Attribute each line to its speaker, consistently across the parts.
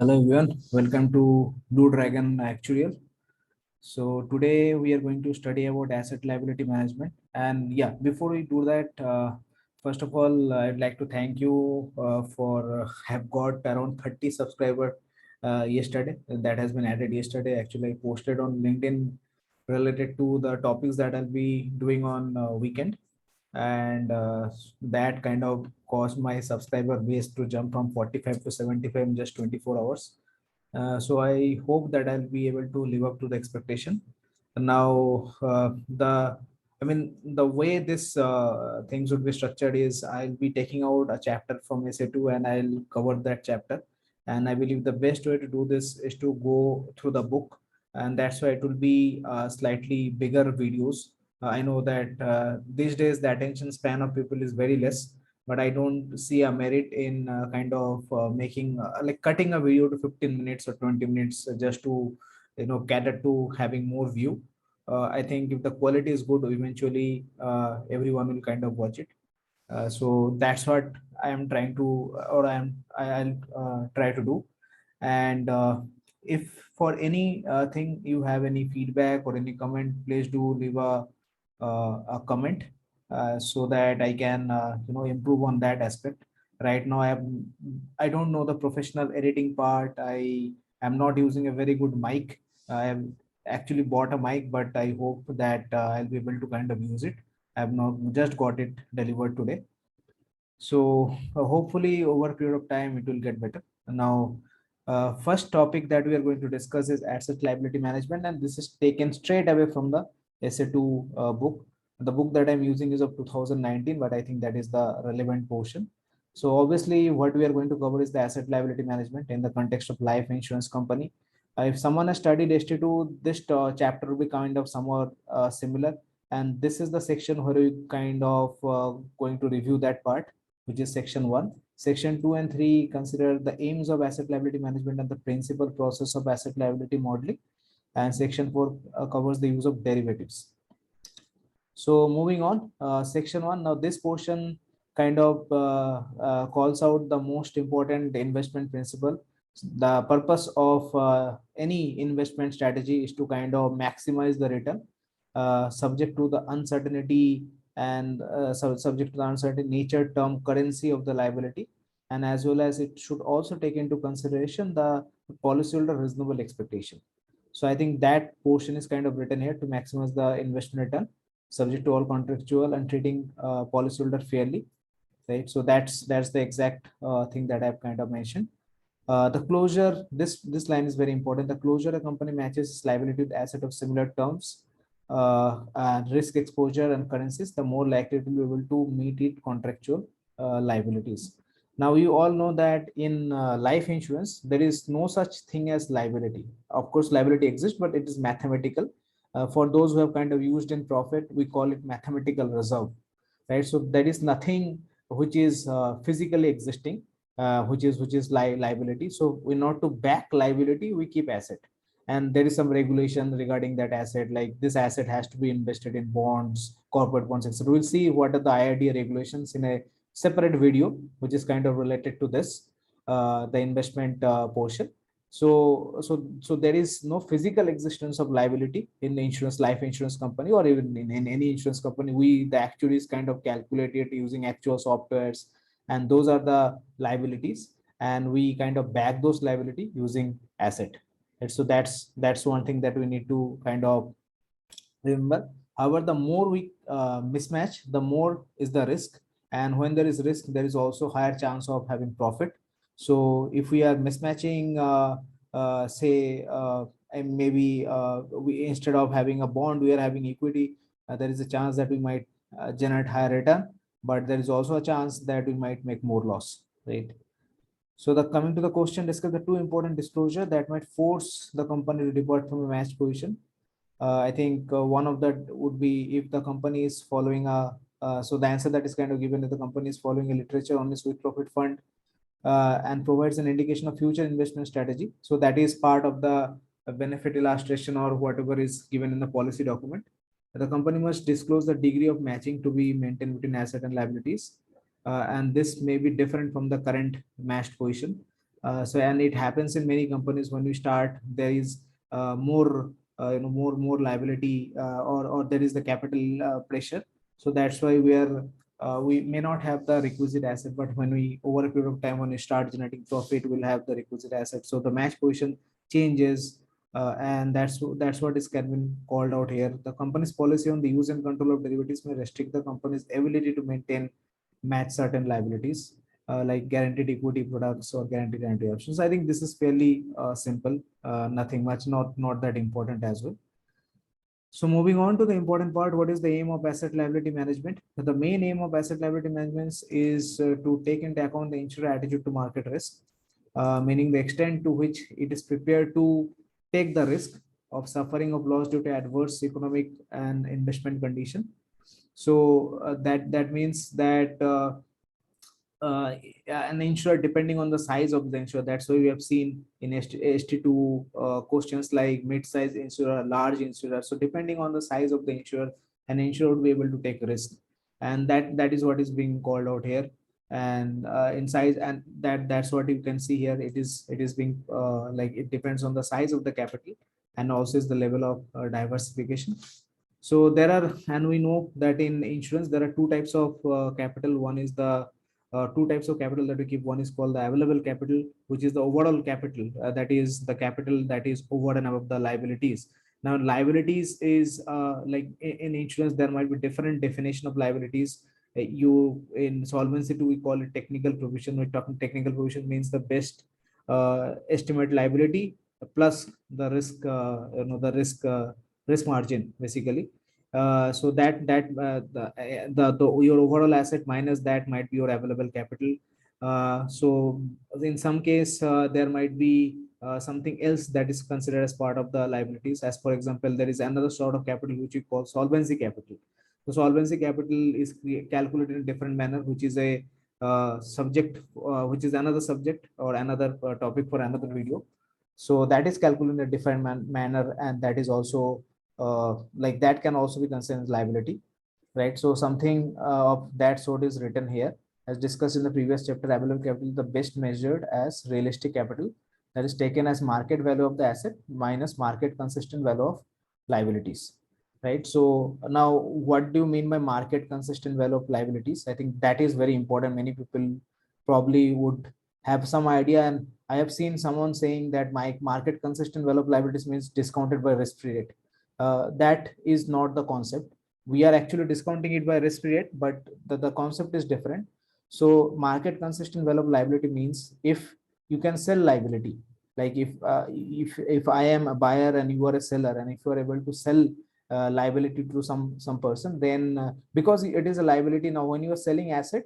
Speaker 1: Hello everyone, welcome to Blue Dragon Actuarial. So today we are going to study about asset liability management. And yeah, before we do that, first of all, I'd like to thank you for have got around 30 subscriber yesterday. That has been added yesterday. Actually, I posted on LinkedIn related to the topics that I'll be doing on weekend, and that kind of caused my subscriber base to jump from 45 to 75 in just 24 hours. So I hope that I'll be able to live up to the expectation. Now, the way this things would be structured is I'll be taking out a chapter from SA2 and I'll cover that chapter. And I believe the best way to do this is to go through the book, and that's why it will be slightly bigger videos. I know that these days the attention span of people is very less, but I don't see a merit in kind of making like cutting a video to 15 minutes or 20 minutes just to cater to having more view. I think if the quality is good, eventually everyone will kind of watch it. So that's what I am trying to, or I'll try to do. And if for any thing you have any feedback or any comment, please do leave a comment so that I can improve on that aspect. Right now, I don't know the professional editing part. I am not using a very good mic. I have actually bought a mic, but I hope that I'll be able to kind of use it. I have not just got it delivered today. So hopefully over a period of time it will get better. Now, first topic that we are going to discuss is asset liability management, and this is taken straight away from the SA2 book. The book that I'm using is of 2019, but I think that is the relevant portion. So obviously what we are going to cover is the asset liability management in the context of life insurance company. If someone has studied ST2, this chapter will be kind of somewhat similar. And this is the section where we kind of going to review that part, which is section 1. Section 2 and 3 consider the aims of asset liability management and the principal process of asset liability modeling. And section 4 covers the use of derivatives. So moving on, section 1. Now this portion kind of calls out the most important investment principle. The purpose of any investment strategy is to kind of maximize the return, subject to the uncertainty and subject to the uncertain nature, term, currency of the liability, and as well as it should also take into consideration the policyholder reasonable expectation. So I think that portion is kind of written here to maximize the investment return, subject to all contractual and treating policyholder fairly, right? So that's the exact thing that I've kind of mentioned. The closure, this line is very important. The closure a company matches its liability with asset of similar terms, and risk exposure and currencies, the more likely to be able to meet it contractual liabilities. Now you all know that in life insurance there is no such thing as liability. Of course liability exists, but it is mathematical. For those who have kind of used in profit, we call it mathematical reserve, right? So there is nothing which is physically existing, which is liability. So we not to back liability, we keep asset, and there is some regulation regarding that asset, like this asset has to be invested in bonds, corporate bonds, etc. We'll see what are the IRDA regulations in a separate video, which is kind of related to this, the investment portion. So there is no physical existence of liability in the insurance, life insurance company, or even in any insurance company. We, the actuaries, kind of calculate it using actual softwares, and those are the liabilities, and we kind of back those liability using asset. And so that's one thing that we need to kind of remember. However, the more we mismatch, the more is the risk, and when there is risk, there is also higher chance of having profit. So if we are mismatching, say, and maybe we, instead of having a bond, we are having equity, there is a chance that we might generate higher return, but there is also a chance that we might make more loss, right? So the coming to the question, discuss the two important disclosure that might force the company to depart from a match position. I think one of that would be if the company is following a, so the answer that is kind of given, that the company is following a literature on this with profit fund and provides an indication of future investment strategy. So that is part of the benefit illustration or whatever is given in the policy document. The company must disclose the degree of matching to be maintained between asset and liabilities. And this may be different from the current matched position. So and it happens in many companies. When we start, there is more more liability, or there is the capital pressure. So that's why we may not have the requisite asset, but when we, over a period of time, when we start generating profit, we'll have the requisite asset. So the match position changes, and that's what is can be called out here. The company's policy on the use and control of derivatives may restrict the company's ability to maintain match certain liabilities, like guaranteed equity products or guaranteed annuity options. I think this is fairly simple, nothing much, not that important as well. So moving on to the important part, what is the aim of asset liability management? The main aim of asset liability management is to take into account the insurer attitude to market risk, meaning the extent to which it is prepared to take the risk of suffering of loss due to adverse economic and investment condition. So that means that uh, an insurer, depending on the size of the insurer. That's why we have seen in ST2 questions like mid-size insurer, large insurer. So depending on the size of the insurer, an insurer would be able to take risk, and that is what is being called out here. And in size, and that's what you can see here. It is being like it depends on the size of the capital, and also is the level of diversification. So there are, and we know that in insurance there are two types of capital. One is the two types of capital that we keep. One is called the available capital, which is the overall capital, that is the capital that is over and above the liabilities. Now liabilities is like in insurance there might be different definition of liabilities. You in solvency 2 we call it technical provision. We're talking technical provision means the best estimate liability plus the risk, risk margin basically. So the your overall asset minus that might be your available capital. So in some case there might be something else that is considered as part of the liabilities. As for example, there is another sort of capital which we call solvency capital. So solvency capital is calculated in a different manner, which is a subject, which is another subject or another topic for another video. So that is calculated in a different manner, and that is also like that can also be considered as liability, right? So something of that sort is written here. As discussed in the previous chapter, available capital is the best measured as realistic capital, that is taken as market value of the asset minus market consistent value of liabilities, right? So now what do you mean by market consistent value of liabilities? I think that is very important. Many people probably would have some idea, and I have seen someone saying that my market consistent value of liabilities means discounted by risk free rate. That is not the concept. We are actually discounting it by risk free rate, but the concept is different. So market consistent value of liability means if you can sell liability, like if I am a buyer and you are a seller, and if you are able to sell liability to some person, then because it is a liability, now when you are selling asset,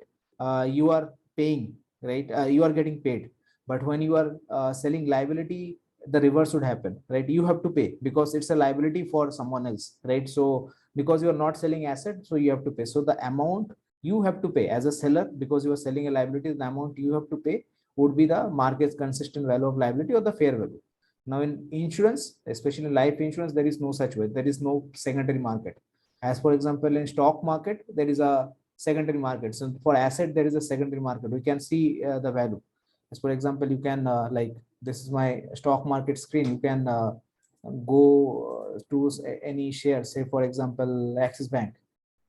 Speaker 1: you are paying, right? You are getting paid. But when you are selling liability, the reverse would happen, right? You have to pay because it's a liability for someone else, right? So because you are not selling asset, so you have to pay. So the amount you have to pay as a seller, because you are selling a liability, the amount you have to pay would be the market consistent value of liability or the fair value. Now in insurance, especially life insurance, there is no such way. There is no secondary market. As for example, in stock market, there is a secondary market. So for asset, there is a secondary market. We can see the value. As for example, you can like this is my stock market screen. You can go to any share, say for example, Axis Bank,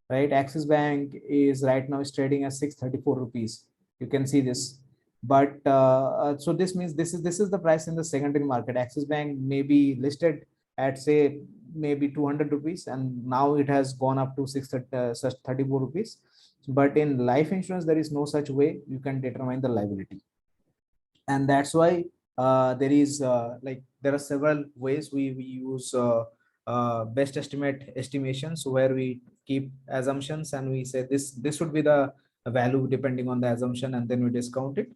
Speaker 1: right? Axis Bank is right now is trading at 634 rupees. You can see this. But so this means this is the price in the secondary market. Axis Bank may be listed at say maybe 200 rupees, and now it has gone up to 634 rupees. But in life insurance, there is no such way you can determine the liability. And that's why there is like there are several ways we use best estimate estimations, where we keep assumptions and we say this would be the value depending on the assumption, and then we discount it.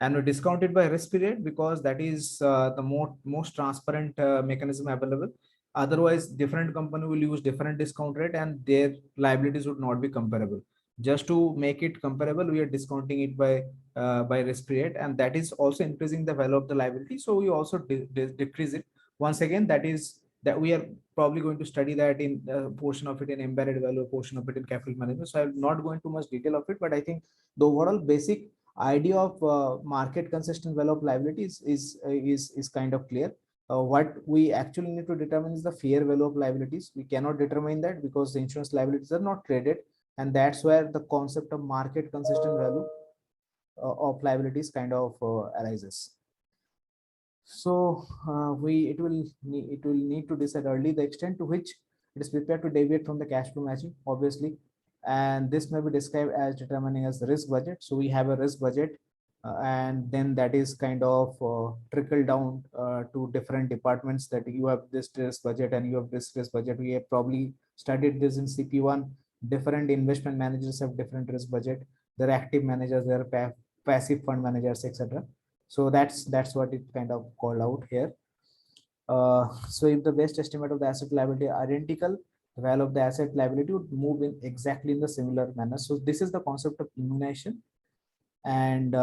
Speaker 1: And we discount it by risk period because that is the most transparent mechanism available. Otherwise different company will use different discount rate and their liabilities would not be comparable. Just to make it comparable, we are discounting it by risk period, and that is also increasing the value of the liability. So we also decrease it. Once again, that is that we are probably going to study that in portion of it in embedded value, portion of it in capital management. So I will not go into much detail of it, but I think the overall basic idea of market consistent value of liabilities is kind of clear. What we actually need to determine is the fair value of liabilities. We cannot determine that because the insurance liabilities are not traded, and that's where the concept of market consistent value of liabilities kind of arises. So it will need to decide early the extent to which it is prepared to deviate from the cash flow matching, obviously, and this may be described as determining as the risk budget. So we have a risk budget, and then that is kind of trickle down to different departments, that you have this risk budget and you have this risk budget. We have probably studied this in CP1. Different investment managers have different risk budget. There are active managers, there are passive fund managers, etc. So that's what it kind of called out here. So if the best estimate of the asset liability are identical, the value of the asset liability would move in exactly in the similar manner. So this is the concept of immunization, and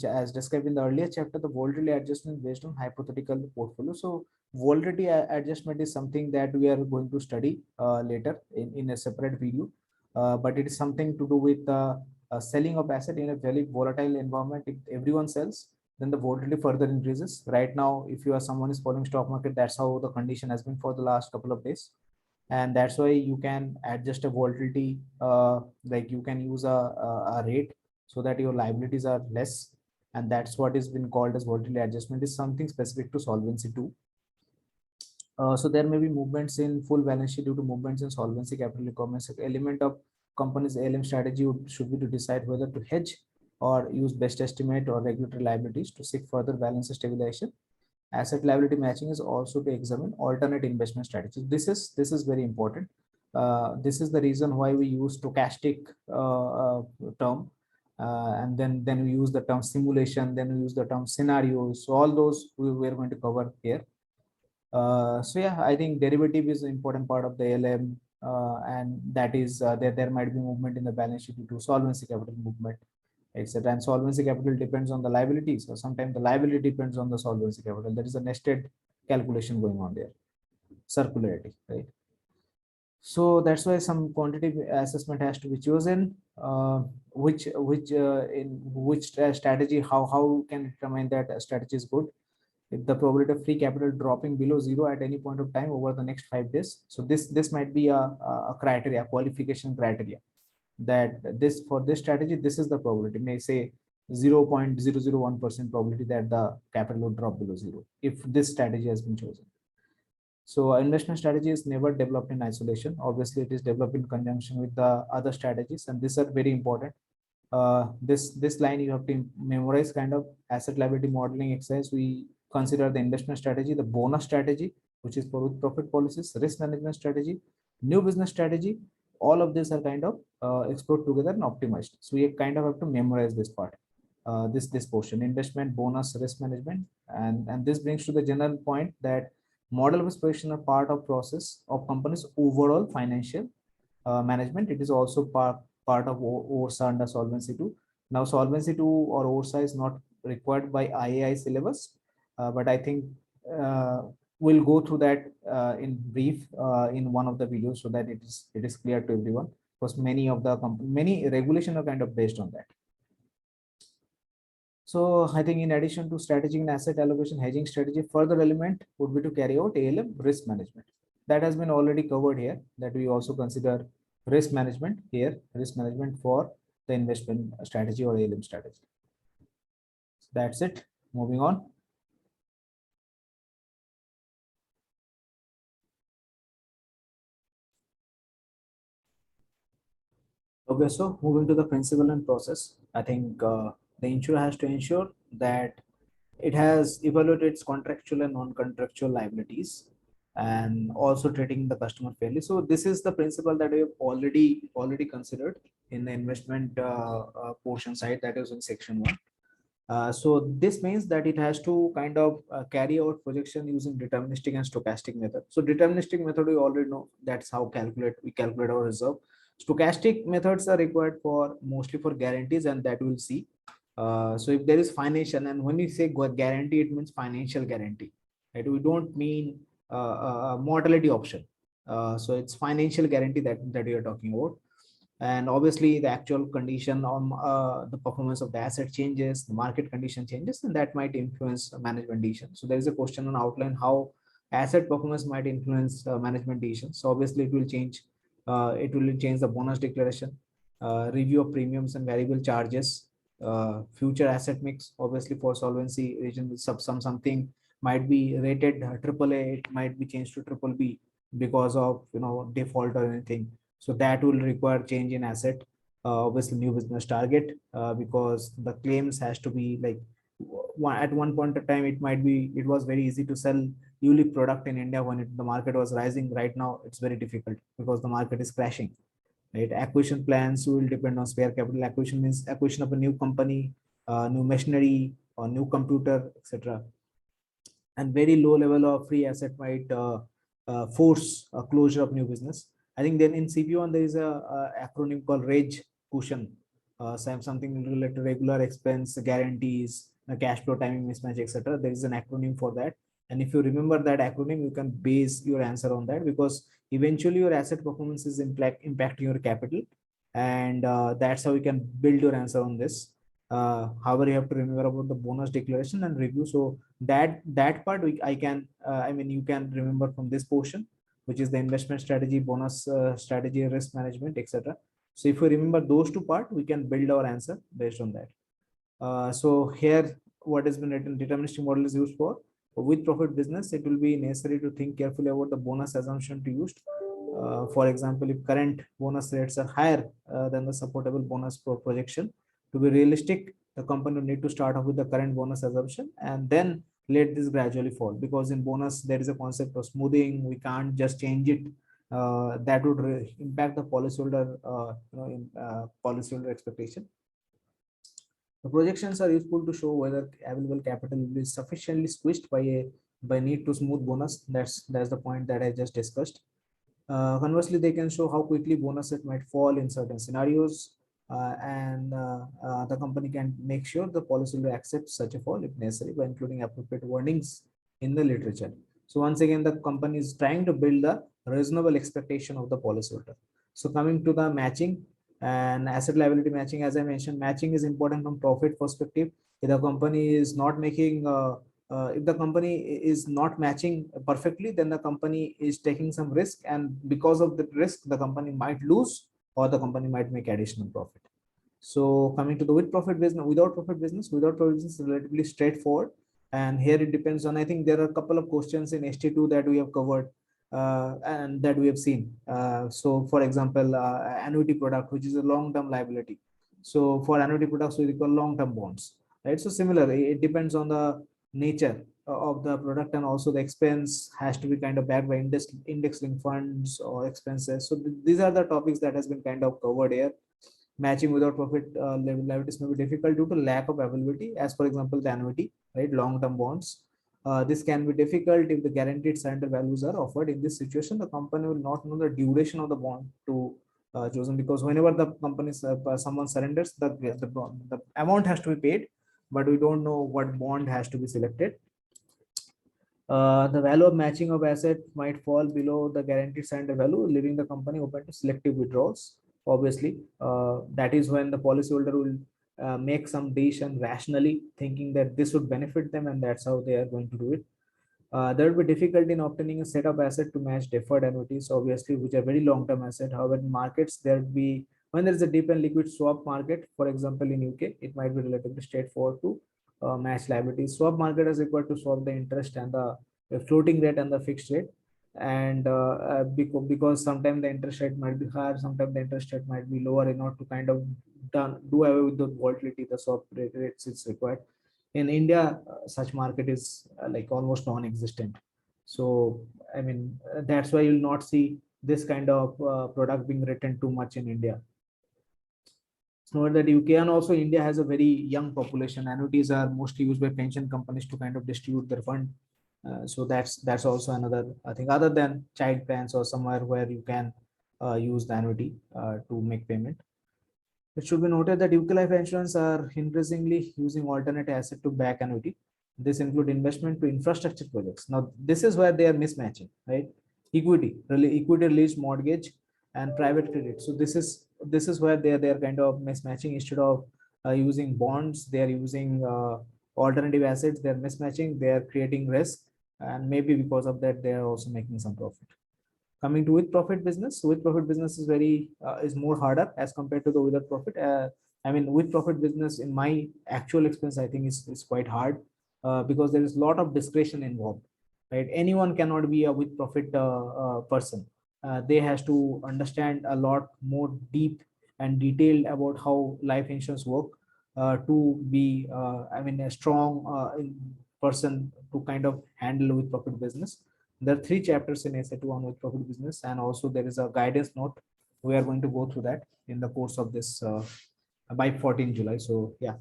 Speaker 1: as described in the earlier chapter, the volatility adjustment based on hypothetical portfolio. So volatility adjustment is something that we are going to study later in a separate video, but it is something to do with selling of asset in a very volatile environment. If everyone sells, then the volatility further increases. Right now, if you are someone is following stock market, that's how the condition has been for the last couple of days, and that's why you can adjust a volatility, like you can use a rate so that your liabilities are less, and that's what is been called as volatility adjustment. Is something specific to Solvency II. So there may be movements in full balance sheet due to movements in solvency capital requirements. Element of company's ALM strategy should be to decide whether to hedge or use best estimate or regulatory liabilities to seek further balance stabilization. Asset liability matching is also to examine alternate investment strategies. This is very important. This is the reason why we use stochastic term, and then we use the term simulation, then we use the term scenarios. So all those we are going to cover here. So yeah, I think derivative is an important part of the ALM, and that is there might be movement in the balance sheet due to solvency capital movement, etc. And solvency capital depends on the liabilities, or sometimes the liability depends on the solvency capital. There is a nested calculation going on there, circularity, right? So that's why some quantitative assessment has to be chosen. In which strategy, how can determine that a strategy is good? If the probability of free capital dropping below zero at any point of time over the next 5 days. So this might be a criteria, qualification criteria, that this for this strategy, this is the probability. May say 0.001% probability that the capital would drop below zero if this strategy has been chosen. So investment strategy is never developed in isolation. Obviously, it is developed in conjunction with the other strategies, and these are very important. This line you have to memorize, kind of asset liability modeling exercise. We consider the investment strategy, the bonus strategy, which is for profit policies, risk management strategy, new business strategy. All of these are kind of explored together and optimized. So we kind of have to memorize this part, this portion: investment, bonus, risk management, and this brings to the general point that model of expression are part of process of company's overall financial management. It is also part of ORSA under Solvency II. Now, Solvency II or ORSA is not required by IAI syllabus, but I think we'll go through that in brief in one of the videos, so that it is clear to everyone, because many regulations are kind of based on that. So I think in addition to strategic and asset allocation hedging strategy, further element would be to carry out ALM risk management. That has been already covered here, that we also consider risk management here, risk management for the investment strategy or ALM strategy. So that's it. Moving on. Okay, so moving to the principle and process, I think the insurer has to ensure that it has evaluated its contractual and non-contractual liabilities, and also treating the customer fairly. So this is the principle that we have already considered in the investment portion side, that is in section 1. So this means that it has to kind of carry out projection using deterministic and stochastic method. So deterministic method, we already know, that's how we calculate our reserve. Stochastic methods are required for mostly for guarantees, and that we'll see. So if there is financial, and when we say guarantee, it means financial guarantee, right? We don't mean mortality option. So it's financial guarantee that we are talking about. And obviously the actual condition on the performance of the asset changes, the market condition changes, and that might influence management decision. So there is a question on outline how asset performance might influence management decisions. So obviously it will change the bonus declaration, review of premiums and variable charges, future asset mix. Obviously for solvency region, something might be rated AAA, it might be changed to triple B because of default or anything. So that will require change in asset, obviously new business target, because the claims has to be like at one point of time it was very easy to sell ULIP product in India when the market was rising. Right now it's very difficult because the market is crashing. Right, acquisition plans will depend on spare capital. Acquisition means acquisition of a new company, new machinery or new computer, etc. And very low level of free asset might force a closure of new business. I think then in CP1 there is a acronym called RAGE cushion, something related to regular expense guarantees, cash flow timing mismatch, etc. There is an acronym for that. And if you remember that acronym, you can base your answer on that, because eventually your asset performance is impacting your capital, and that's how you can build your answer on this. However, you have to remember about the bonus declaration and review. So that part I can I mean you can remember from this portion, which is the investment strategy, bonus strategy, risk management, etc. So if we remember those two part, we can build our answer based on that. So here what has been written: deterministic model is used for with profit business. It will be necessary to think carefully about the bonus assumption to use. For example, if current bonus rates are higher than the supportable bonus projection, to be realistic, the company will need to start off with the current bonus assumption and then let this gradually fall, because in bonus there is a concept of smoothing. We can't just change it. That would impact the policyholder, policyholder expectation. The projections are useful to show whether available capital will be sufficiently squeezed by need to smooth bonus. That's the point that I just discussed. Conversely, they can show how quickly bonus rate might fall in certain scenarios, and the company can make sure the policy will accept such a fall if necessary by including appropriate warnings in the literature. So once again, the company is trying to build a reasonable expectation of the policyholder. So coming to the matching and asset liability matching, as I mentioned, matching is important from profit perspective. If the company is not making if the company is not matching perfectly, then the company is taking some risk, and because of the risk, the company might lose or the company might make additional profit. So coming to the with profit business, without profit business is relatively straightforward. And here it depends on, I think there are a couple of questions in ST2 that we have covered and that we have seen. So for example, annuity product, which is a long-term liability. So for annuity products, we require long-term bonds, right? So similarly, it depends on the nature of the product, and also the expense has to be kind of backed by index linked funds or expenses. So these are the topics that has been kind of covered here. Matching without profit liabilities may be difficult due to lack of availability, as for example the annuity, right, long term bonds. This can be difficult if the guaranteed surrender values are offered. In this situation, the company will not know the duration of the bond to chosen, because whenever the company someone surrenders, the amount has to be paid, but we don't know what bond has to be selected. The value of matching of asset might fall below the guaranteed surrender value, leaving the company open to selective withdrawals. Obviously, that is when the policyholder will make some decision rationally, thinking that this would benefit them, and that's how they are going to do it. There will be difficulty in obtaining a set of asset to match deferred annuities, obviously, which are very long-term asset. However, in markets, there will be, when there is a deep and liquid swap market, for example, in UK, it might be relatively straightforward to match liabilities. Swap market is required to swap the interest and the floating rate and the fixed rate. And because sometimes the interest rate might be higher, sometimes the interest rate might be lower, in order to kind of do away with the volatility, the swap rates is required. In India, such market is like almost non-existent. So, I mean, that's why you'll not see this kind of product being written too much in India. Note that UK and also India has a very young population. Annuities are mostly used by pension companies to kind of distribute their fund. So that's also another thing, other than child plans or somewhere where you can use the annuity to make payment. It should be noted that UK life insurance are increasingly using alternate asset to back annuity. This include investment to infrastructure projects. Now, this is where they are mismatching, right? Equity, really equity release mortgage and private credit. So this is this is where they're kind of mismatching. Instead of using bonds, they're using alternative assets, they're mismatching, they're creating risk, and maybe because of that, they're also making some profit. Coming to with profit business, so with profit business is very is more harder as compared to the without profit. I mean, with profit business, in my actual experience, I think is quite hard because there is a lot of discretion involved, right? Anyone cannot be a with profit person. They has to understand a lot more deep and detailed about how life insurance work to be, I mean, a strong person to kind of handle with profit business. There are three chapters in SA2 on with profit business, and also there is a guidance note. We are going to go through that in the course of this by 14 July. So yeah.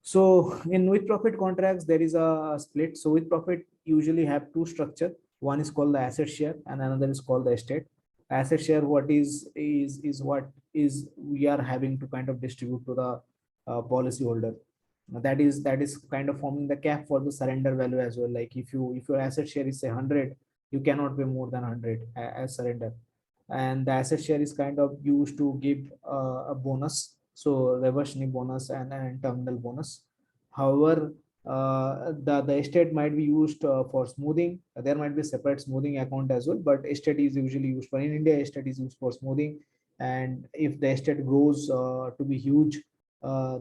Speaker 1: So in with profit contracts, there is a split. So with profit usually have two structure. One is called the asset share, and another is called the estate. Asset share, what is what is we are having to kind of distribute to the policy holder. That is kind of forming the cap for the surrender value as well. Like if your asset share is say 100, you cannot pay more than 100 as surrender. And the asset share is kind of used to give a bonus, so reversionary bonus and terminal bonus. However, the estate might be used for smoothing. There might be separate smoothing account as well, but estate is usually used for, in India, estate is used for smoothing. And if the estate grows to be huge,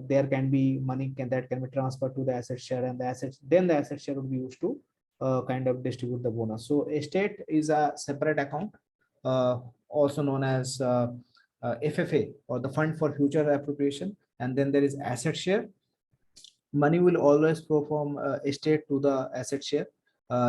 Speaker 1: there can be money that can be transferred to the asset share, and the asset share would be used to kind of distribute the bonus. So estate is a separate account, also known as FFA, or the Fund for Future Appropriation. And then there is asset share. Money will always flow from estate to the asset share,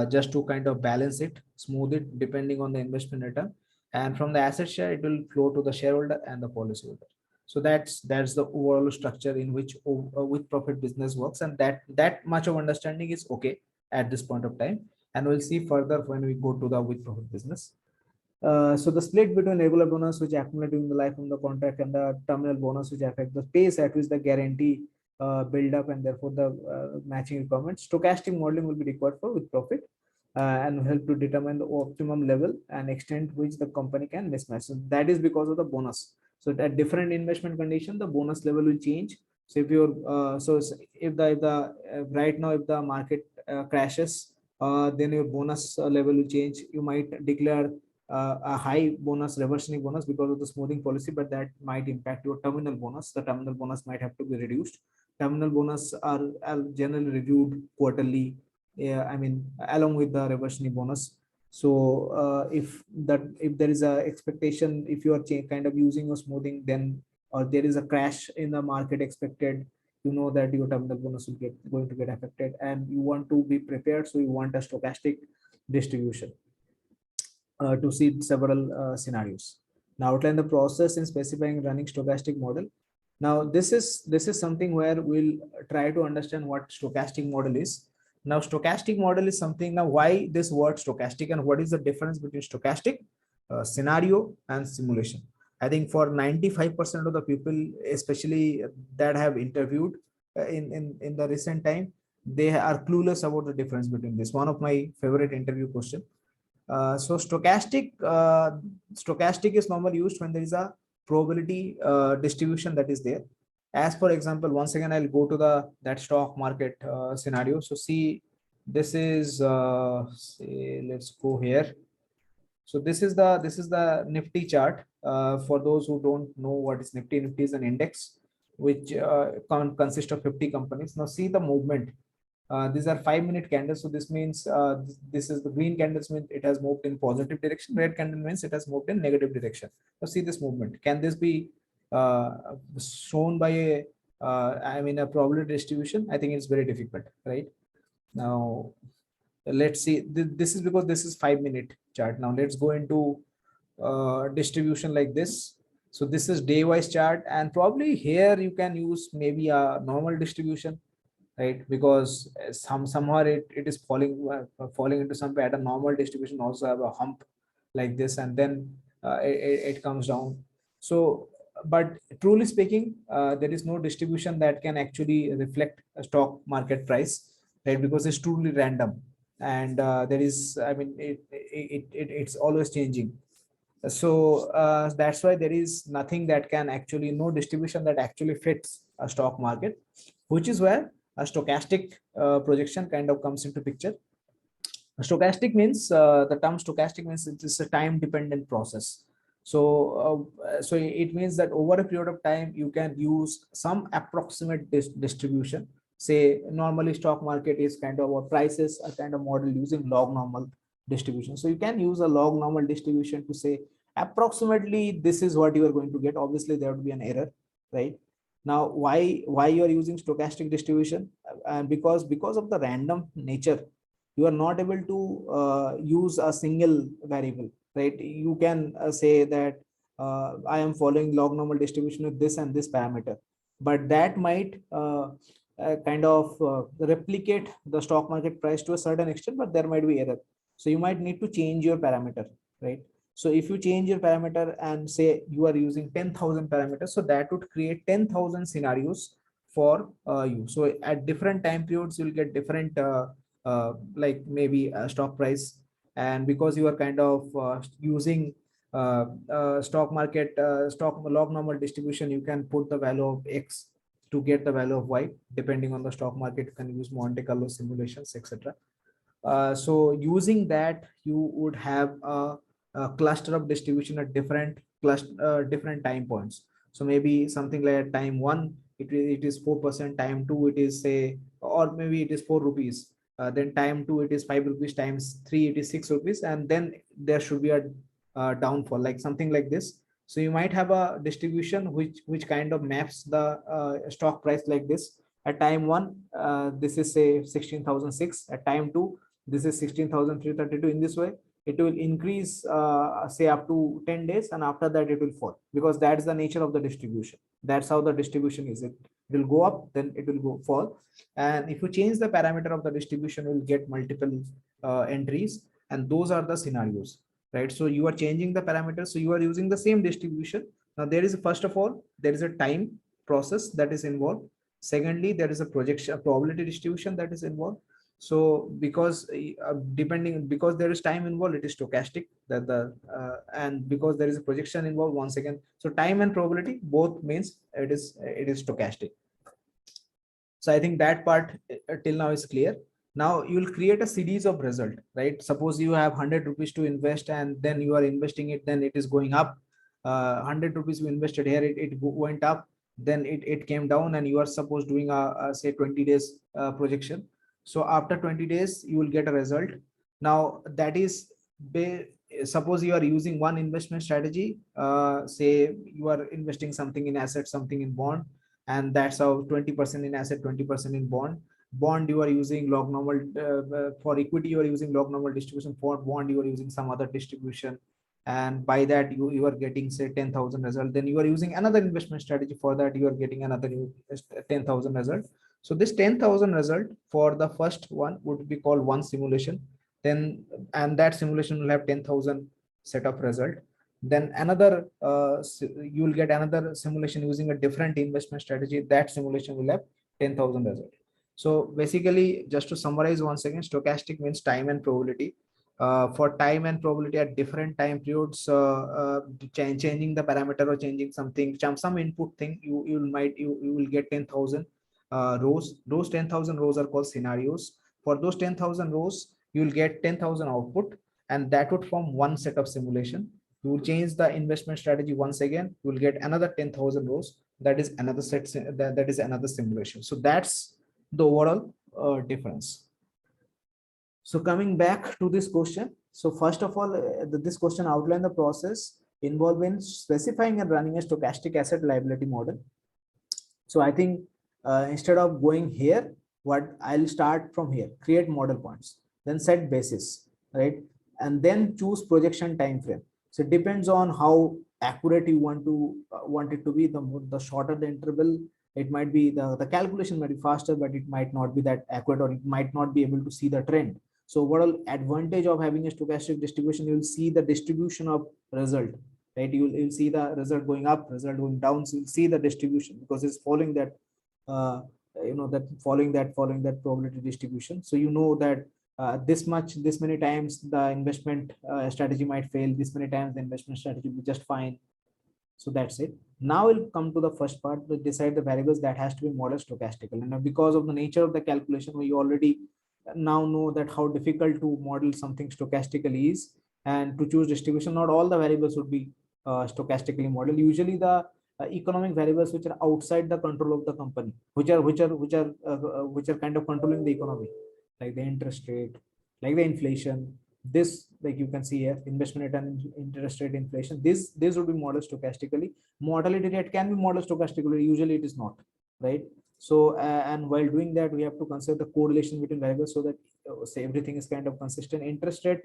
Speaker 1: just to kind of balance it, smooth it, depending on the investment return. And from the asset share, it will flow to the shareholder and the policyholder. So that's the overall structure in which with profit business works, and that much of understanding is okay at this point of time. And we'll see further when we go to the with profit business. So the split between regular bonus, which accumulate during the life of the contract, and the terminal bonus, which affect the pace at which the guarantee build up, and therefore the matching requirements. Stochastic modeling will be required for with profit and help to determine the optimum level and extent which the company can mismatch. So that is because of the bonus. So at different investment condition, the bonus level will change. So if you're if the right now, if the market crashes, then your bonus level will change. You might declare a high bonus, reversionary bonus, because of the smoothing policy, but that might impact your terminal bonus. The terminal bonus might have to be reduced. Terminal bonus are generally reviewed quarterly, yeah, I mean, along with the reversionary bonus. So if there is a expectation, if you are kind of using a smoothing, then or there is a crash in the market expected, you know that your terminal bonus will going to get affected, and you want to be prepared. So you want a stochastic distribution to see several scenarios. Now outline the process in specifying running stochastic model. Now this is something where we'll try to understand what stochastic model is. Now stochastic model is something. Now why this word stochastic, and what is the difference between stochastic, scenario, and simulation? I think for 95% of the people, especially that have interviewed in the recent time, they are clueless about the difference between this. One of my favorite interview question. So stochastic is normally used when there is a probability distribution that is there. As for example, once again, I'll go to that stock market scenario. So see, this is say, let's go here. So this is the Nifty chart. For those who don't know what is Nifty, Nifty is an index which consists of 50 companies. Now see the movement. These are 5-minute candles. So this means this is the green candles means it has moved in positive direction. Red candle means it has moved in negative direction. So see this movement. Can this be shown by a I mean a probability distribution? I think it's very difficult, right? Now let's see. This is because this is 5-minute chart. Now let's go into distribution like this. So this is day wise chart, and probably here you can use maybe a normal distribution, right? Because somehow it is falling into some pattern. Normal distribution also have a hump like this, and then it comes down. So but truly speaking, there is no distribution that can actually reflect a stock market price, right? Because it's truly random, and there is, I mean, it's always changing. So that's why there is nothing that can actually, no distribution that actually fits a stock market, which is where a stochastic projection kind of comes into picture. Stochastic means, the term stochastic means it is a time dependent process. So it means that over a period of time you can use some approximate distribution. Say normally stock market is kind of, or prices a kind of model using log normal distribution. So you can use a log normal distribution to say approximately this is what you are going to get. Obviously there would be an error, right? Now why you are using stochastic distribution? And because of the random nature, you are not able to use a single variable, right? You can say that I am following log normal distribution with this and this parameter, but that might kind of replicate the stock market price to a certain extent, but there might be error. So you might need to change your parameter, right? So if you change your parameter and say you are using 10,000 parameters, so that would create 10,000 scenarios for you. So at different time periods you'll get different like maybe a stock price. And because you are kind of using stock market stock log normal distribution, you can put the value of x to get the value of y. Depending on the stock market, you can use Monte Carlo simulations, etc. So using that, you would have a cluster of distribution at different different time points. So maybe something like time one, it is 4%, time two it is say, or maybe it is 4 rupees, then time two it is 5 rupees, times three it is 6 rupees, and then there should be a downfall, like something like this. So you might have a distribution which kind of maps the stock price like this. At time one, this is say 16,006. At time two, this is 16,332. In this way, it will increase say up to 10 days, and after that it will fall, because that's the nature of the distribution. That's how the distribution is. It will go up, then it will go fall. And if you change the parameter of the distribution, you will get multiple entries, and those are the scenarios, right? So you are changing the parameters, so you are using the same distribution. Now there is, first of all, there is a time process that is involved. Secondly, there is a projection, a probability distribution that is involved. So because depending, because there is time involved, it is stochastic, that the and because there is a projection involved, once again, so time and probability both means it is stochastic. So I think that part till now is clear. Now you will create a series of result, right? Suppose you have 100 rupees to invest, and then you are investing it, then it is going up. 100 rupees you invested here, it went up, then it came down, and you are supposed doing a say 20 days projection. So after 20 days, you will get a result. Now that is, suppose you are using one investment strategy, say you are investing something in asset, something in bond, and that's how 20% in asset, 20% in bond you are using log normal, for equity you are using log normal distribution, for bond you are using some other distribution, and by that you are getting say 10,000 result. Then you are using another investment strategy, for that you are getting another 10,000 result. So this 10,000 result for the first one would be called one simulation. Then, and that simulation will have 10,000 set of result. Then another you will get another simulation using a different investment strategy. That simulation will have 10,000 result. So basically, just to summarize once again, stochastic means time and probability. For time and probability at different time periods, changing the parameter or changing something, some input thing, you will get 10,000 rows. Those 10,000 rows are called scenarios. For those 10,000 rows, you will get 10,000 output, and that would form one set of simulation. You will change the investment strategy once again, you will get another 10,000 rows, that is another set, that is another simulation. So that's the overall difference. So coming back to this question, so first of all, this question outline the process involved in specifying and running a stochastic asset liability model. So I think instead of going here, what I'll start from here, create model points, then set basis, right? And then choose projection time frame. So it depends on how accurate you want it to be. The shorter the interval, it might be the calculation might be faster, but it might not be that accurate, or it might not be able to see the trend. So overall advantage of having a stochastic distribution, you'll see the distribution of result, right? You'll see the result going up, result going down. So you'll see the distribution because it's following that that following that probability distribution. So you know that this many times the investment strategy might fail, this many times the investment strategy will be just fine. So that's it. Now we'll come to the first part to decide the variables that has to be modeled stochastical. And because of the nature of the calculation, we already now know that how difficult to model something stochastically is, and to choose distribution, not all the variables would be stochastically modeled. Usually the economic variables which are outside the control of the company, which are kind of controlling the economy, like the interest rate, like the inflation, this, like you can see here, investment rate and interest rate, inflation, this would be modeled stochastically. Mortality rate can be modeled stochastically, usually it is not, right? So and while doing that, we have to consider the correlation between variables so that say everything is kind of consistent. Interest rate,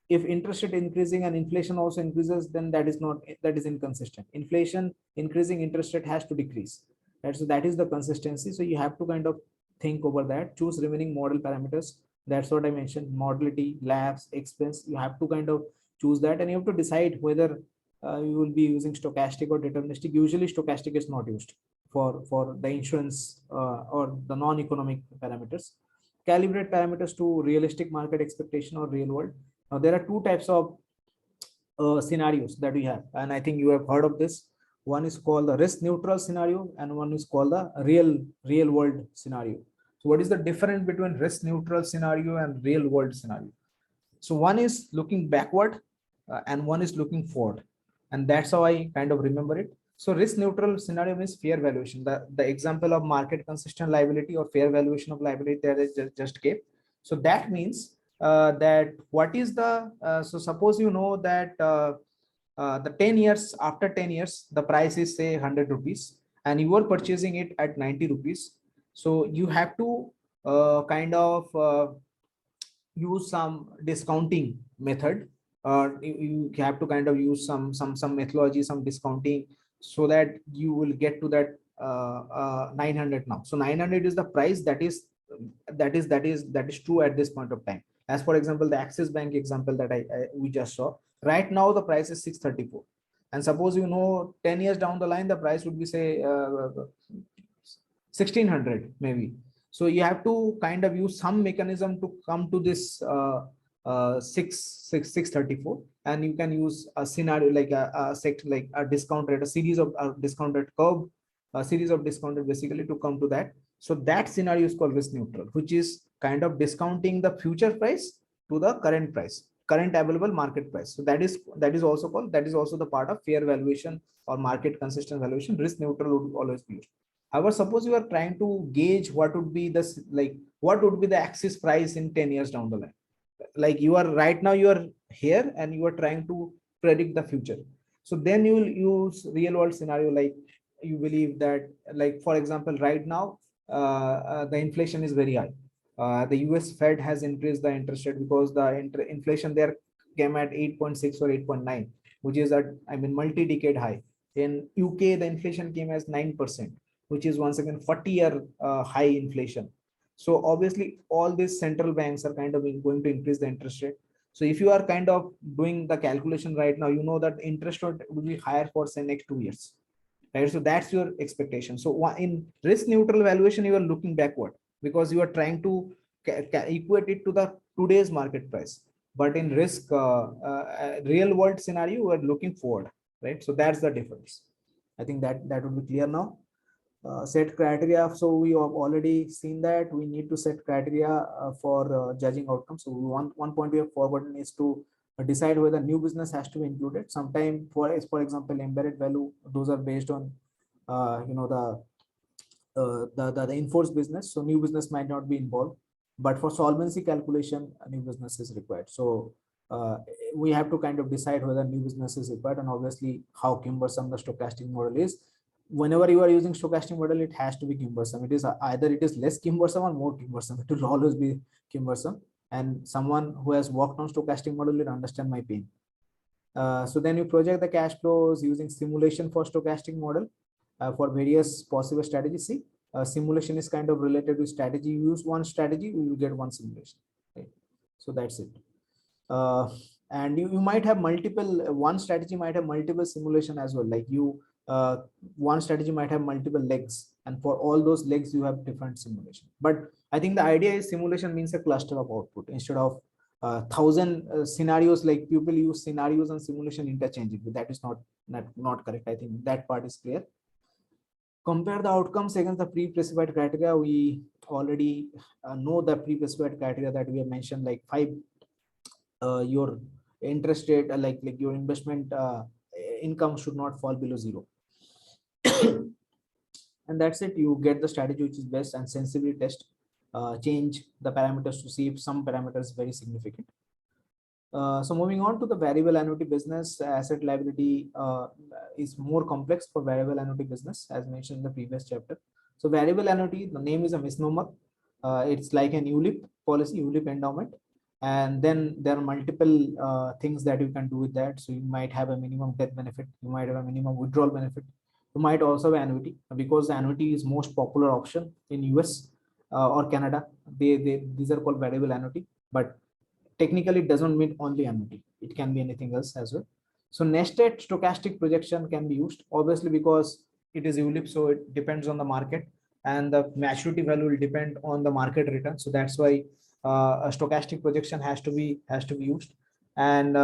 Speaker 1: if interest rate increasing and inflation also increases, then that is not, that is inconsistent. Inflation increasing, interest rate has to decrease, right? So that is the consistency. So you have to kind of think over that, choose remaining model parameters. That's what I mentioned: mortality, lapse, expense. You have to kind of choose that, and you have to decide whether you will be using stochastic or deterministic. Usually stochastic is not used for the insurance or the non-economic parameters. Calibrate parameters to realistic market expectation or real world. Now there are two types of scenarios that we have, and I think you have heard of this. One is called the risk neutral scenario, and one is called the real world scenario. So what is the difference between risk neutral scenario and real world scenario? So one is looking backward and one is looking forward, and that's how I kind of remember it. So risk neutral scenario means fair valuation. The example of market consistent liability or fair valuation of liability that is just gave. So that means that what is the so suppose you know that the 10 years, after 10 years the price is say 100 rupees, and you are purchasing it at 90 rupees. So you have to kind of use some discounting method, or you have to kind of use some methodology, some discounting, so that you will get to that 900 now. So 900 is the price that is true at this point of time. As for example, the Axis Bank example that we just saw, right now the price is 634, and suppose you know 10 years down the line the price would be say 1600 maybe. So you have to kind of use some mechanism to come to this 634, and you can use a scenario like like a discount rate, a series of discounted curve, a series of discounted basically to come to that. So that scenario is called risk neutral, which is kind of discounting the future price to the current price, current available market price. So that is also called, that is also the part of fair valuation or market consistent valuation. Risk neutral would always be used. However, suppose you are trying to gauge what would be this, like what would be the Axis price in 10 years down the line. Like you are right now, you are here and you are trying to predict the future. So then you will use real world scenario, like you believe that, like for example, right now the inflation is very high. The US Fed has increased the interest rate because the inflation there came at 8.6 or 8.9, which is a, I mean, multi-decade high. In UK, the inflation came as 9%, which is once again 40-year high inflation. So obviously all these central banks are kind of going to increase the interest rate. So if you are kind of doing the calculation right now, you know that interest rate will be higher for say next 2 years, right? So that's your expectation. So in risk neutral valuation, you are looking backward because you are trying to equate it to the today's market price. But in risk real world scenario, we are looking forward, right? So that's the difference. I think that would be clear now. Set criteria. So we have already seen that we need to set criteria for judging outcomes. So one point we have forgotten is to decide whether new business has to be included. Sometime for example, embedded value, those are based on the in-force business. So new business might not be involved, but for solvency calculation, a new business is required. So we have to kind of decide whether new business is required, and obviously how cumbersome the stochastic model is. Whenever you are using stochastic model, it has to be cumbersome. It is either it is less cumbersome or more cumbersome. It will always be cumbersome, and someone who has worked on stochastic model will understand my pain. So then you project the cash flows using simulation for stochastic model for various possible strategies. See, simulation is kind of related to strategy. You use one strategy, you will get one simulation. Right? So that's it. And you might have multiple, one strategy might have multiple simulation as well. Like one strategy might have multiple legs, And for all those legs, you have different simulation. But I think the idea is simulation means a cluster of output instead of thousand scenarios. Like people use scenarios and simulation interchangeably. That is not correct. I think that part is clear. Compare the outcomes against the pre-specified criteria. We already know the pre-specified criteria that we have mentioned, like five, your interest rate, like your investment income should not fall below zero. And that's it. You get the strategy which is best and sensibly test, change the parameters to see if some parameters very significant. So moving on to the variable annuity business, asset liability is more complex for variable annuity business, as mentioned in the previous chapter. So variable annuity, the name is a misnomer. It's like an ULIP policy, ULIP endowment. And then there are multiple things that you can do with that. So you might have a minimum death benefit. You might have a minimum withdrawal benefit. You might also have annuity, because the annuity is most popular option in US or Canada. These are called variable annuity, but technically it doesn't mean only annuity. It can be anything else as well. So nested stochastic projection can be used, obviously, because it is ULIP, so it depends on the market, and the maturity value will depend on the market return. So that's why a stochastic projection has to be used. And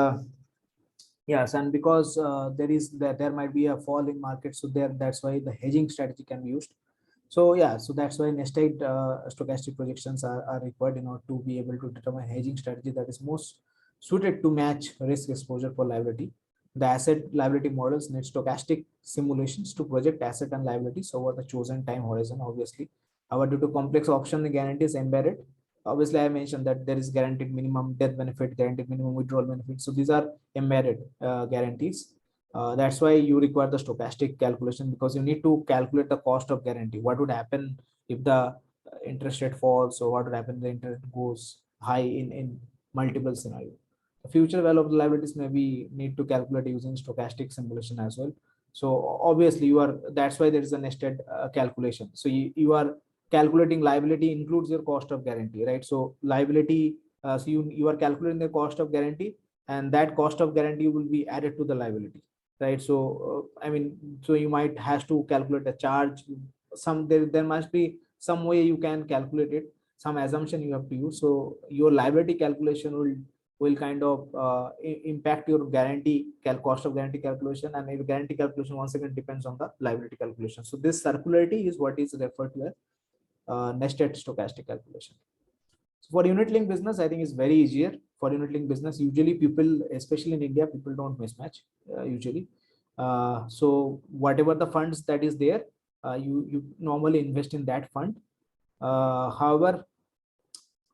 Speaker 1: yes, and because there might be a fall in market, so that's why the hedging strategy can be used. So yeah, so that's why nested stochastic projections are required in order to be able to determine hedging strategy that is most suited to match risk exposure for liability. The asset liability models need stochastic simulations to project asset and liabilities over the chosen time horizon, obviously. However, due to complex option guarantees embedded, obviously I mentioned that there is guaranteed minimum death benefit, guaranteed minimum withdrawal benefit. So these are embedded guarantees. That's why you require the stochastic calculation, because you need to calculate the cost of guarantee. What would happen if the interest rate falls, or what would happen if the interest goes high in multiple scenarios. The future value of the liabilities may be need to calculate using stochastic simulation as well. So obviously that's why there is a nested calculation. So you are calculating liability includes your cost of guarantee, right? So liability, so you are calculating the cost of guarantee, and that cost of guarantee will be added to the liability, right? So I mean, so you might have to calculate a charge. There must be some way you can calculate it, some assumption you have to use. So your liability calculation will kind of impact your cost of guarantee calculation, and your guarantee calculation once again depends on the liability calculation. So this circularity is what is referred to as nested stochastic calculation. So for unit link business, I think it's very easier. For unit link business, usually people, especially in India, people don't mismatch usually. So whatever the funds that is there, you normally invest in that fund. However,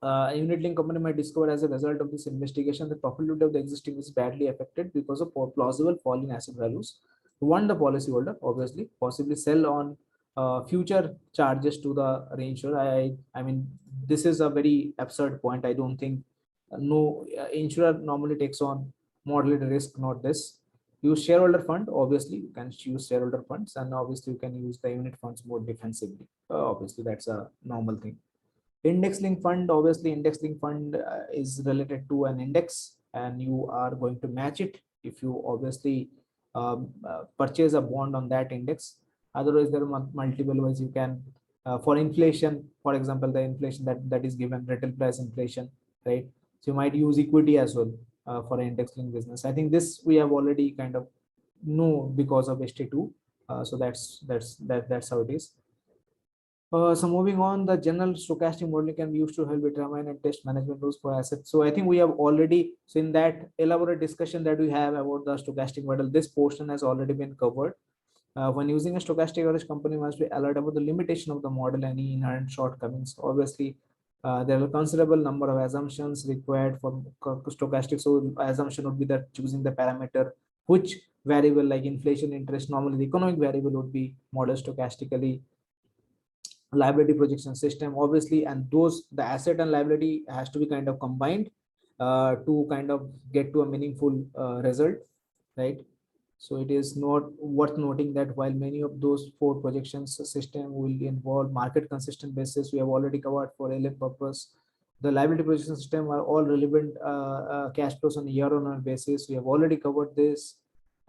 Speaker 1: a unit link company might discover as a result of this investigation the profitability of the existing is badly affected because of plausible fall in asset values. One, the policyholder obviously possibly sell on future charges to the reinsurer. I mean, this is a very absurd point. I don't think no insurer normally takes on moderate risk, not this. Use shareholder fund. Obviously, you can use shareholder funds, and obviously you can use the unit funds more defensively. Obviously, that's a normal thing. Index link fund, obviously index link fund is related to an index, and you are going to match it if you obviously purchase a bond on that index. Otherwise there are multiple ways you can, for inflation, for example, the inflation that is given, retail price inflation, right? So you might use equity as well for index link business. I think this we have already kind of know because of ST2. So that's how it is. So moving on, the general stochastic modeling can be used to help determine and test management rules for assets. So I think we have already, so in that elaborate discussion that we have about the stochastic model, this portion has already been covered. When using a stochastic average, company must be alert about the limitation of the model, any inherent shortcomings. Obviously, there are a considerable number of assumptions required for stochastic. So assumption would be that choosing the parameter, which variable like inflation, interest, normally the economic variable would be modeled stochastically. Liability projection system, obviously, and those, the asset and liability has to be kind of combined to kind of get to a meaningful result, right? So it is not worth noting that while many of those four projections system will involve market consistent basis, we have already covered for LM purpose. The liability projection system are all relevant cash flows on a year-on-year basis. We have already covered this.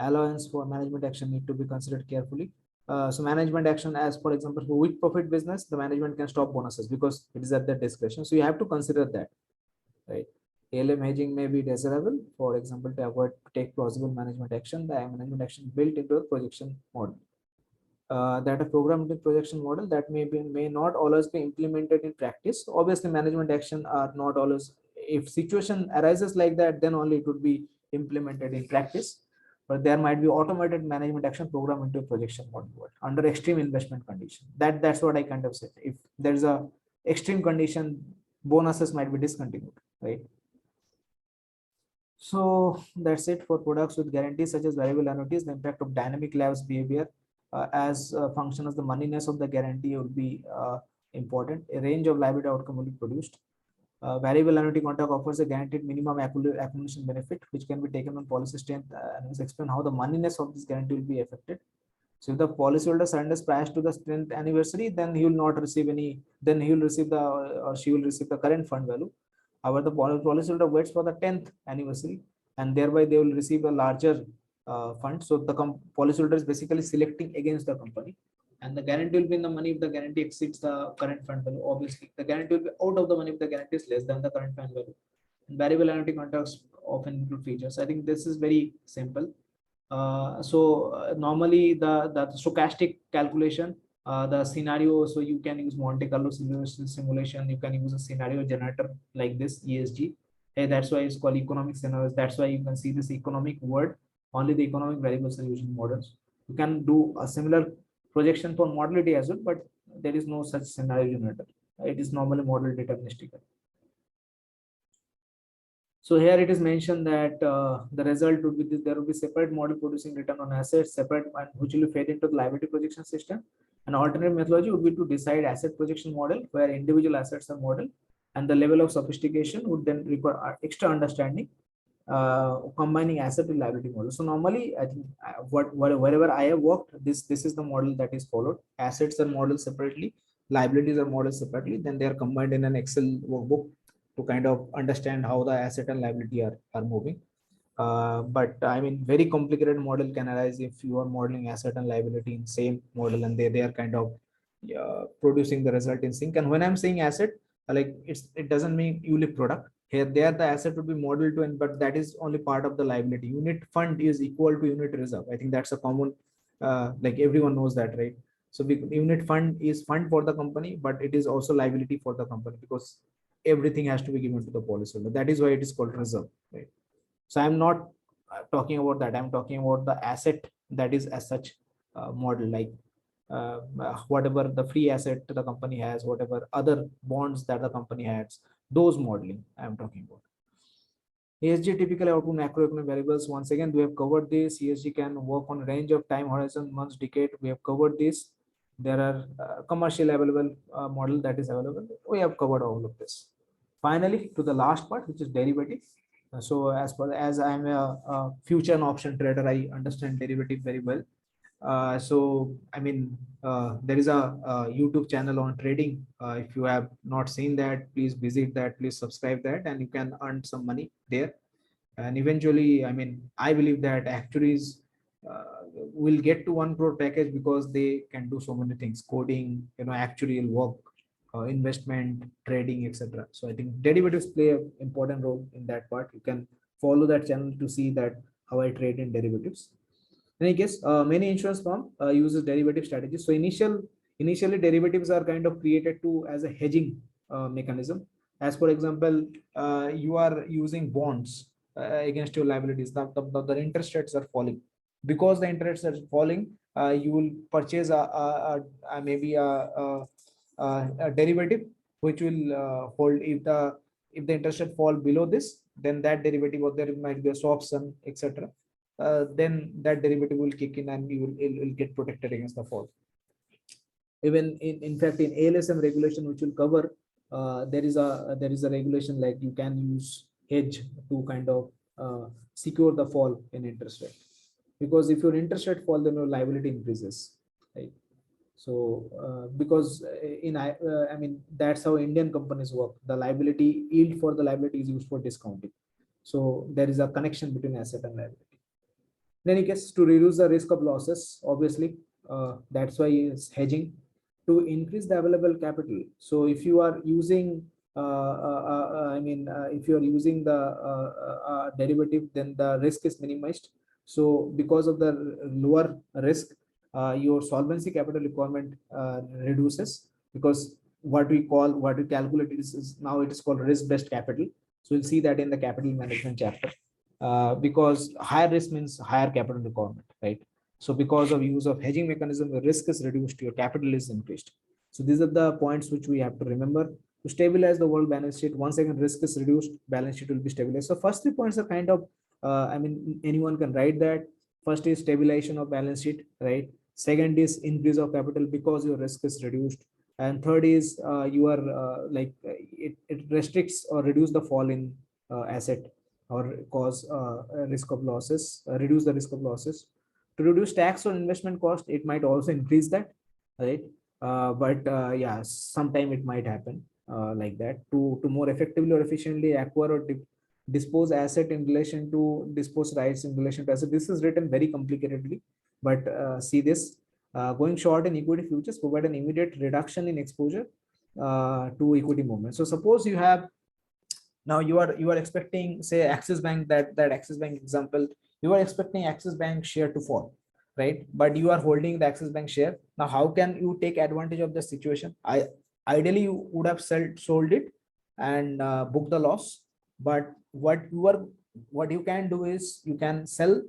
Speaker 1: Allowance for management action need to be considered carefully. So management action, as for example, for with profit business, the management can stop bonuses because it is at their discretion. So you have to consider that, right? ALM hedging may be desirable, for example, to avoid take plausible management action. The management action built into a projection model. That a programmed projection model that may not always be implemented in practice. Obviously, management action are not always. If situation arises like that, then only it would be implemented in practice. But there might be automated management action program into a projection model under extreme investment condition. That's what I kind of said. If there's a extreme condition, bonuses might be discontinued, right? So that's it for products with guarantees such as variable annuities. The impact of dynamic lapse behavior as a function of the moneyness of the guarantee will be important. A range of liability outcome will be produced. Variable annuity contract offers a guaranteed minimum accumulation benefit, which can be taken on policy strength, and let's explain how the moneyness of this guarantee will be affected. So if the policyholder surrenders prior to the strength anniversary, then he will not receive any. Then he will receive the or she will receive the current fund value. However, the policyholder waits for the 10th anniversary, and thereby they will receive a larger fund. So the policyholder is basically selecting against the company, and the guarantee will be in the money if the guarantee exceeds the current fund value. Obviously, the guarantee will be out of the money if the guarantee is less than the current fund value. And variable annuity contracts often include features. I think this is very simple. Normally the stochastic calculation, the scenario, so you can use Monte Carlo simulation, you can use a scenario generator like this ESG. Hey, that's why it's called economic scenarios. That's why you can see this economic word, only the economic variable solution models. You can do a similar projection for modality as well, but there is no such scenario generator. It is normally model deterministic. So here it is mentioned that the result would be this, there will be separate model producing return on assets, separate and which will be fed into the liability projection system. An alternate methodology would be to decide asset projection model where individual assets are modeled, and the level of sophistication would then require extra understanding combining asset and liability model. So normally, I think wherever I have worked, this is the model that is followed. Assets are modeled separately, liabilities are modeled separately, then they are combined in an Excel workbook to kind of understand how the asset and liability are moving. But I mean, very complicated model can arise if you are modeling asset and liability in same model, and they are kind of producing the result in sync. And when I'm saying asset, like it doesn't mean ULIP product. Here, there the asset would be modeled to, but that is only part of the liability. Unit fund is equal to unit reserve. I think that's a common, like everyone knows that, right? So unit fund is fund for the company, but it is also liability for the company because everything has to be given to the policyholder. That is why it is called reserve, right? So I'm not talking about that. I'm talking about the asset that is as such model, like whatever the free asset the company has, whatever other bonds that the company has, those modeling I'm talking about. ESG typically output macroeconomic variables. Once again, we have covered this. ESG can work on range of time horizon, months, decade. We have covered this. There are commercial available model that is available. We have covered all of this. Finally, to the last part, which is derivative. So as I'm a future and option trader, I understand derivative very well. So I mean, there is a YouTube channel on trading. If you have not seen that, please visit that, please subscribe that, and you can earn some money there. And eventually, I mean, I believe that actuaries will get to 1 crore package because they can do so many things: coding, actuarial work, investment, trading, etc. So I think derivatives play an important role in that part. You can follow that channel to see that how I trade in derivatives. In any case, many insurance firm uses derivative strategies. So initially derivatives are kind of created to as a hedging mechanism. As for example, you are using bonds against your liabilities. The interest rates are falling. Because the interest rates are falling, you will purchase maybe a derivative which will hold if the interest rate fall below this, then that derivative, or there might be a swaption, etc. Then that derivative will kick in and you will get protected against the fall. Even in fact, in ALSM regulation, which will cover, there is a regulation like you can use hedge to kind of secure the fall in interest rate, because if your interest rate fall, then your liability increases, right? So because I mean, that's how Indian companies work. The liability yield for the liability is used for discounting. So there is a connection between asset and liability. In any case, to reduce the risk of losses, obviously, That's why it's hedging to increase the available capital. So if you are using if you are using the derivative, then the risk is minimized. So because of the lower risk, your solvency capital requirement reduces, because what we calculate is now it is called risk-based capital. So we'll see that in the capital management chapter, because higher risk means higher capital requirement, right? So because of use of hedging mechanism, the risk is reduced, your capital is increased. So these are the points which we have to remember. To stabilize the world balance sheet, once again risk is reduced, balance sheet will be stabilized. So first 3 points are kind of anyone can write that. First is stabilization of balance sheet, right? Second is increase of capital because your risk is reduced. And third is it restricts or reduce the fall in asset, or cause risk of losses, reduce the risk of losses. To reduce tax on investment cost, it might also increase that, right? But yeah, sometime it might happen like that. To more effectively or efficiently acquire or dispose asset in relation to dispose rights in relation to asset. This is written very complicatedly, but see this. Going short in equity futures provide an immediate reduction in exposure to equity movement. So suppose you have, now you are expecting, say, Axis Bank, that Axis Bank example, you are expecting Axis Bank share to fall, right? But you are holding the Axis Bank share. Now how can you take advantage of the situation? Ideally you would have sold it and book the loss. But what you can do is you can sell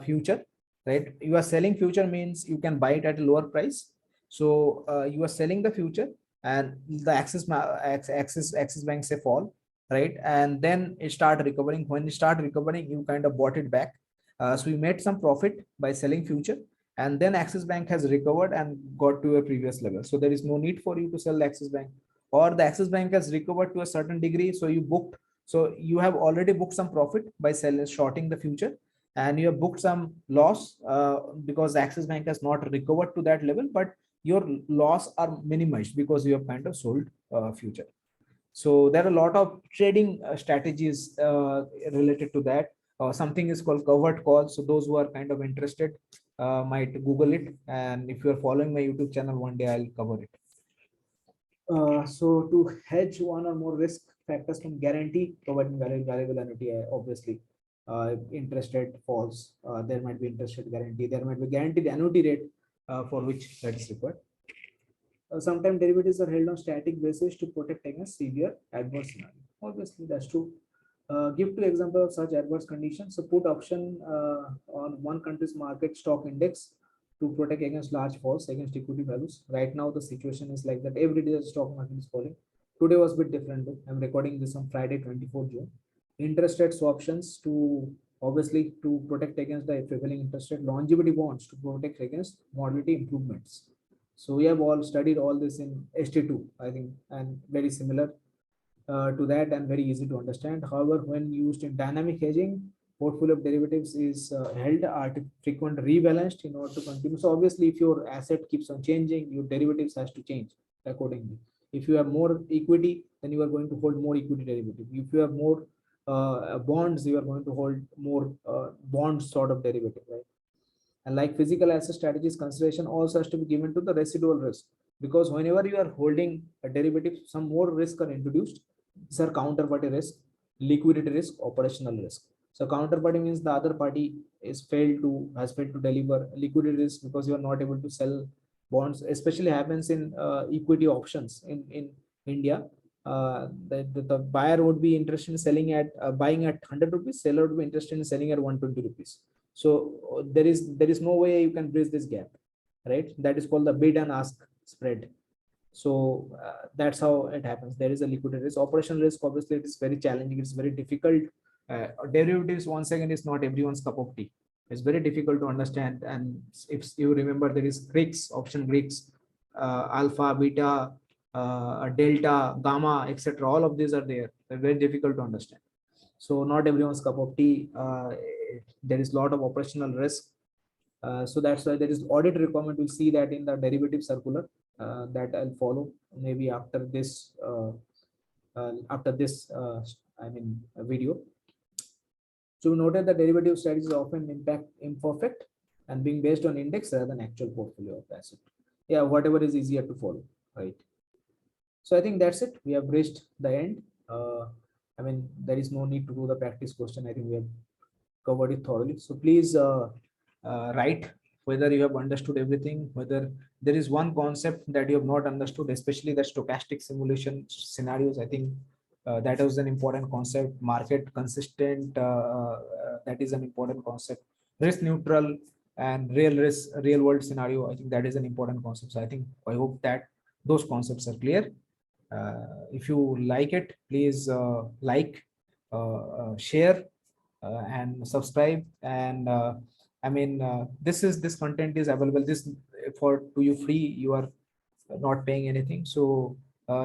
Speaker 1: future, right? You are selling future means you can buy it at a lower price. So you are selling the future, and the Axis Bank say fall, right? And then it start recovering. When it start recovering, you kind of bought it back. So you made some profit by selling future, and then Axis Bank has recovered and got to a previous level. So there is no need for you to sell the Axis Bank, or the Axis Bank has recovered to a certain degree. So you booked, so you have already booked some profit by selling, shorting the future, and you have booked some loss because the Axis Bank has not recovered to that level, but your loss are minimized because you have kind of sold future. So there are a lot of trading strategies related to that. Something is called covered calls. So those who are kind of interested might Google it. And if you are following my YouTube channel, one day I'll cover it. So to hedge one or more risk factors can guarantee providing valuable annuity, obviously. Interest rate falls, there might be interest rate guarantee, there might be guaranteed annuity rate for which that is required. Sometimes derivatives are held on static basis to protect against severe adverse scenario. Obviously, that's true. Give two example of such adverse conditions. So put option on one country's market stock index to protect against large falls against equity values. Right now, the situation is like that. Every day the stock market is falling. Today was a bit different. I'm recording this on Friday, 24 June. Interest rate swaptions to obviously to protect against the prevailing interest rate. Longevity bonds to protect against mortality improvements. So we have all studied all this in ST2, I think, and very similar to that and very easy to understand. However, when used in dynamic hedging, portfolio of derivatives is held at frequent rebalanced in order to continue. So obviously, if your asset keeps on changing, your derivatives has to change accordingly. If you have more equity, then you are going to hold more equity derivative. If you have more bonds, you are going to hold more bonds sort of derivative, right? And like physical asset strategies, consideration also has to be given to the residual risk, because whenever you are holding a derivative, some more risk are introduced. These are counterparty risk, liquidity risk, operational risk. So counterparty means the other party has failed to deliver. Liquidity risk because you are not able to sell bonds, especially happens in equity options in India. The buyer would be interested in selling at buying at 100 rupees, seller would be interested in selling at 120 rupees. So there is no way you can bridge this gap, right? That is called the bid and ask spread. So that's how it happens. There is a liquidity risk. Operational risk, obviously, it is very challenging. It's very difficult. Derivatives, once again, is not everyone's cup of tea. It's very difficult to understand. And if you remember, there is Greeks, option Greeks, alpha, beta, delta, gamma, etc. All of these are there. They're very difficult to understand. So not everyone's cup of tea. There is a lot of operational risk. So that's why there is audit requirement. We'll see that in the derivative circular that I'll follow maybe after this video. So we noted that derivative strategies often impact imperfect and being based on index rather than actual portfolio of asset. Yeah, whatever is easier to follow, right? So I think that's it. We have reached the end. I mean, there is no need to do the practice question. I think we have covered it thoroughly. So please write whether you have understood everything, whether there is one concept that you have not understood, especially the stochastic simulation scenarios. I think that is an important concept. Market consistent, that is an important concept. Risk neutral and real world scenario. I think that is an important concept. So I hope that those concepts are clear. If you like it, please like, share, and subscribe. And this content is available this for to you free. You are not paying anything. So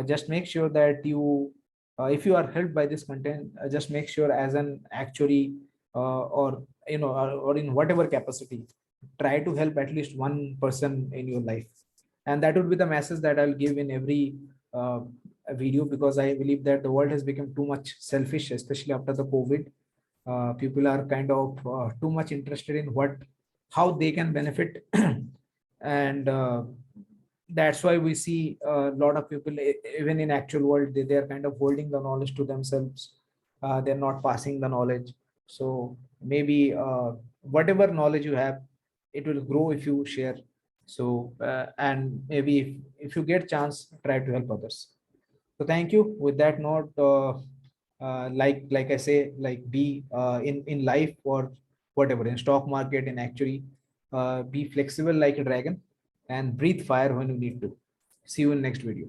Speaker 1: just make sure that you, if you are helped by this content, just make sure as an actuary, or or in whatever capacity, try to help at least one person in your life. And that would be the message that I'll give in every uh, video, because I believe that the world has become too much selfish, especially after the COVID. People are kind of too much interested in how they can benefit. And that's why we see a lot of people, even in actual world, they are kind of holding the knowledge to themselves. They're not passing the knowledge. So maybe whatever knowledge you have, it will grow if you share. So and maybe if you get chance, try to help others. So thank you. With that note, like I say, like be in life or whatever, in stock market, in actually, be flexible like a dragon and breathe fire when you need to. See you in next video.